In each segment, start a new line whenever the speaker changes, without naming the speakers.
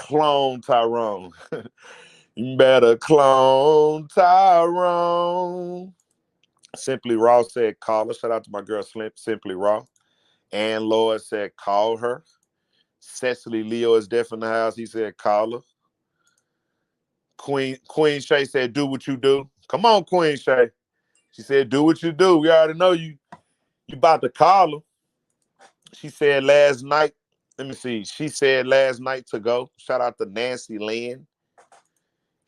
clone Tyrone. You better clone Tyrone. Simply Raw said, call her. Shout out to my girl Simply Raw. And Lord said, call her. Cecily Leo is deaf in the house. He said, call her. Queen Shay said, do what you do. Come on, Queen Shay. She said, do what you do. We already know you about to call her. She said last night, let me see. She said last night to go. Shout out to Nancy Lynn.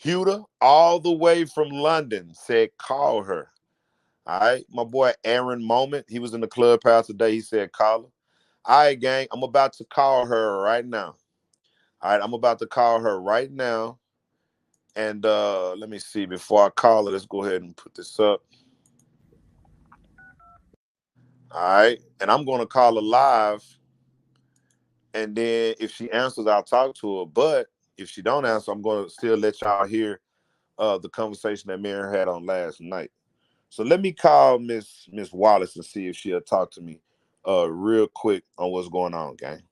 Huda, all the way from London, said call her. All right. My boy Aaron Moment, he was in the clubhouse today. He said call her. All right, gang, I'm about to call her right now. All right, I'm about to call her right now. And let me see. Before I call her, let's go ahead and put this up. All right. And I'm going to call her live. And then if she answers, I'll talk to her. But if she don't answer, I'm going to still let y'all hear the conversation that me and her had on last night. So let me call Miss Wallace and see if she'll talk to me real quick on what's going on, gang.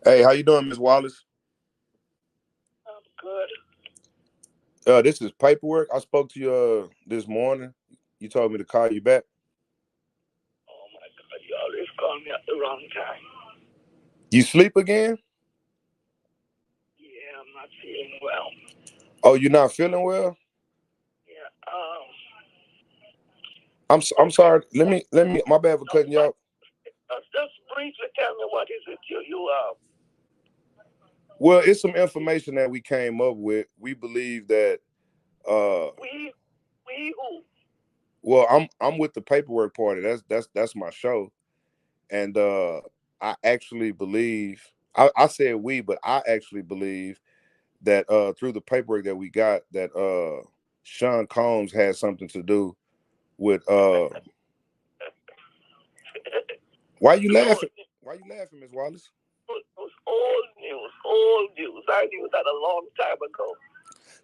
Hey, how you doing, Miss Wallace?
I'm good.
This is paperwork. I spoke to you this morning. You told me to call you back.
Oh my God, you always call me at the wrong time.
You sleep again?
Yeah, I'm not feeling well.
Oh, you're not feeling well?
Yeah.
I'm sorry. Let me. My bad for cutting you off.
Just briefly tell me what is it you
Well, it's some information that we came up with. We believe that.
We who?
Well, I'm with the paperwork party. That's my show, and I actually believe. I said we, but I actually believe that through the paperwork that we got, that Sean Combs had something to do with. Why you laughing? Why you laughing, Miss Wallace?
It was old news. I knew that a long time ago.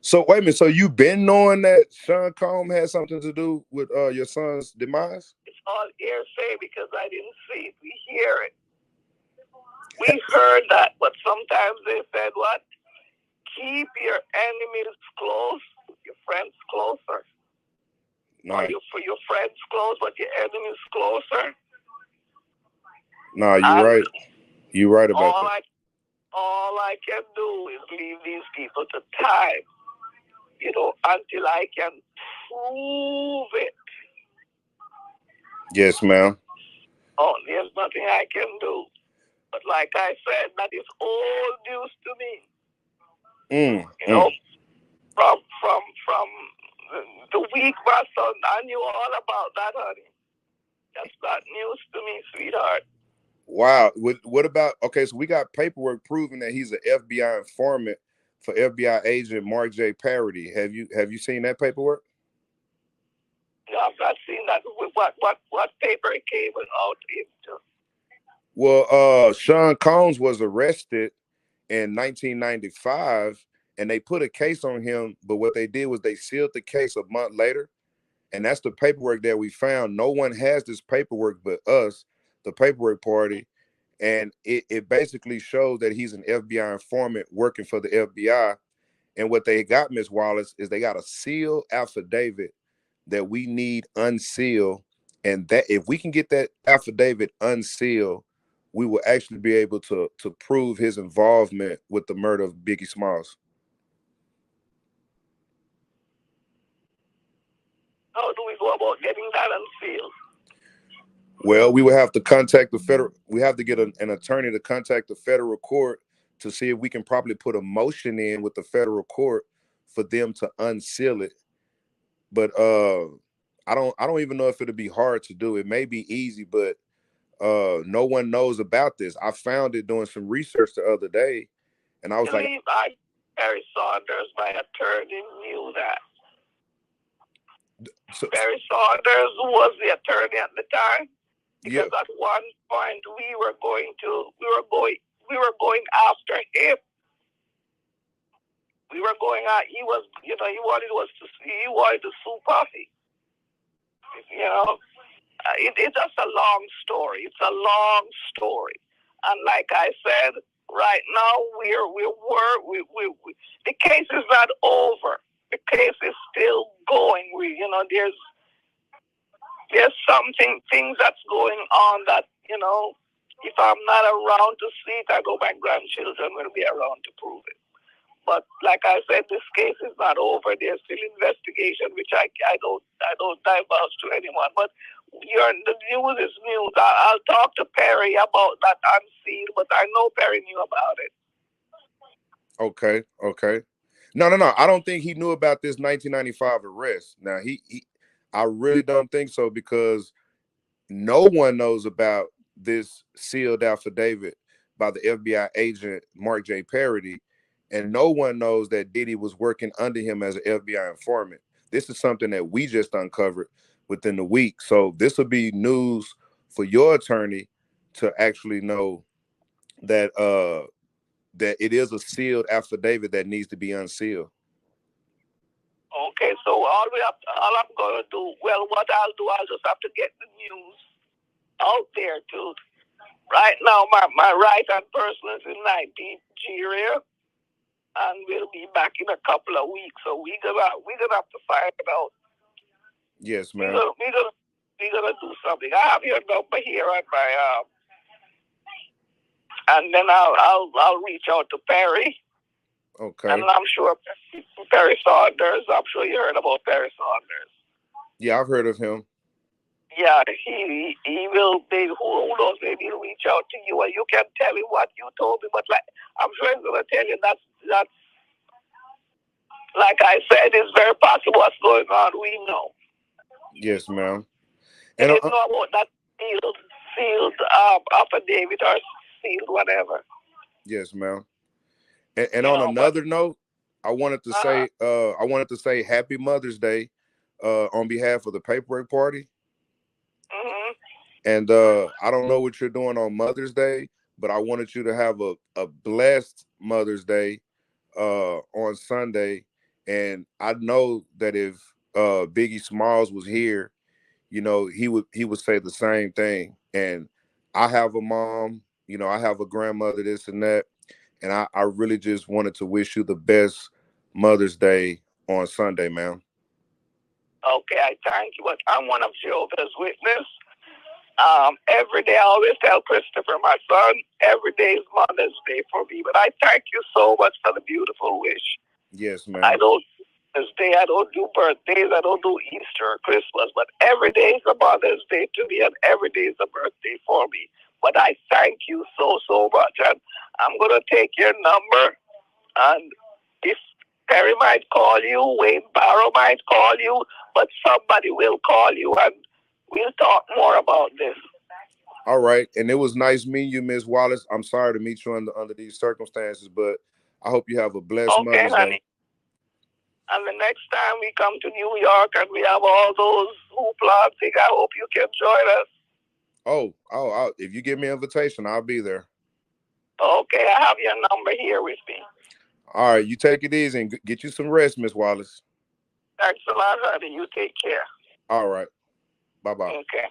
So wait a minute. So you been knowing that Sean Combs had something to do with your son's demise?
It's all hearsay because I didn't see it. We hear it. We heard that, but sometimes they said what? Keep your enemies close, your friends closer.
Nah.
Or for your friends close, but your enemies closer.
Nah, you're right. You're right about that.
All I can do is leave these people to time, until I can prove it.
Yes, ma'am.
Oh, there's nothing I can do. But like I said, that is old news to me. From the week my son, I knew all about that, honey. That's not news to me, sweetheart.
Wow. What about, okay, so we got paperwork proving that he's an FBI informant for FBI agent Mark J. Parody. Have you seen that paperwork?
No, I've not seen that. What paper it came out into?
Well, Sean Combs was arrested in 1995 and they put a case on him, but what they did was they sealed the case a month later. And that's the paperwork that we found. No one has this paperwork but us, the paperwork party. And it basically shows that he's an FBI informant working for the FBI. And what they got, Miss Wallace, is they got a sealed affidavit that we need unsealed. And that if we can get that affidavit unsealed, we will actually be able to prove his involvement with the murder of Biggie Smalls.
How do we go about getting that unsealed?
Well, we would have to contact the federal. We have to get an attorney to contact the federal court to see if we can probably put a motion in with the federal court for them to unseal it. But I don't even know if it'll be hard to do. It may be easy, but no one knows about this. I found it doing some research the other day, and I was like,
Barry Saunders, my attorney, knew that.
So,
Barry Saunders was the attorney at the time, because
yeah.
at one point we were going after him. We were going out. He was, he wanted to sue Puffy. It's just a long story. It's a long story, and like I said, right now the case is not over. The case is still going. There's things that's going on that, if I'm not around to see it, I know my grandchildren will be around to prove it. But like I said, this case is not over. There's still investigation, which I don't divulge to anyone. But the news is news. I'll talk to Perry about that unsealed, but I know Perry knew about it.
Okay. No. I don't think he knew about this 1995 arrest. Now I really don't think so, because no one knows about this sealed affidavit by the FBI agent Mark J. Parody, and no one knows that Diddy was working under him as an FBI informant. This is something that we just uncovered within the week. So this will be news for your attorney to actually know that that it is a sealed affidavit that needs to be unsealed.
Okay, so all I'm going to do, what I'll do, I'll just have to get the news out there too. Right now, my right-hand person is in Nigeria, and we'll be back in a couple of weeks. So we're gonna have to find out.
Yes, ma'am.
We're gonna do something. I have your number here on my and then I'll reach out to Perry.
Okay.
And I'm sure Perry Saunders. I'm sure you heard about Perry Saunders.
Yeah, I've heard of him.
Yeah, he will. Maybe who knows? Maybe he'll reach out to you, and you can tell him what you told me. But I'm sure he's gonna tell you that's like I said, it's very possible what's going on. We know.
Yes, ma'am.
And you know about that sealed affidavit or sealed whatever.
Yes, ma'am. And on another note, I wanted to say Happy Mother's Day on behalf of the Paperwork Party.
Mm-hmm.
And I don't know what you're doing on Mother's Day, but I wanted you to have a blessed Mother's Day on Sunday. And I know that if Biggie Smalls was here, he would say the same thing. And I have a mom, I have a grandmother, this and that. And I really just wanted to wish you the best Mother's Day on Sunday, ma'am.
Okay, I thank you. But I'm one of Jehovah's Witnesses. Every day I always tell Christopher, my son, every day is Mother's Day for me. But I thank you so much for the beautiful wish.
Yes, ma'am.
I don't do birthdays, I don't do Easter or Christmas, but every day is a Mother's Day to me, and every day is a birthday for me. But I thank you so much, and I'm gonna take your number, and if Perry might call you, Wayne Barrow might call you, but somebody will call you, and we'll talk more about this.
All right, and it was nice meeting you, Miss Wallace. I'm sorry to meet you under these circumstances, but I hope you have a blessed Mother's Day.
And the next time we come to New York and we have all those hoopla things, I hope you can join us.
Oh, if you give me an invitation, I'll be there.
Okay, I have your number here with me.
All right, you take it easy and get you some rest, Miss Wallace.
Thanks a lot, honey. You take care.
All right. Bye-bye.
Okay.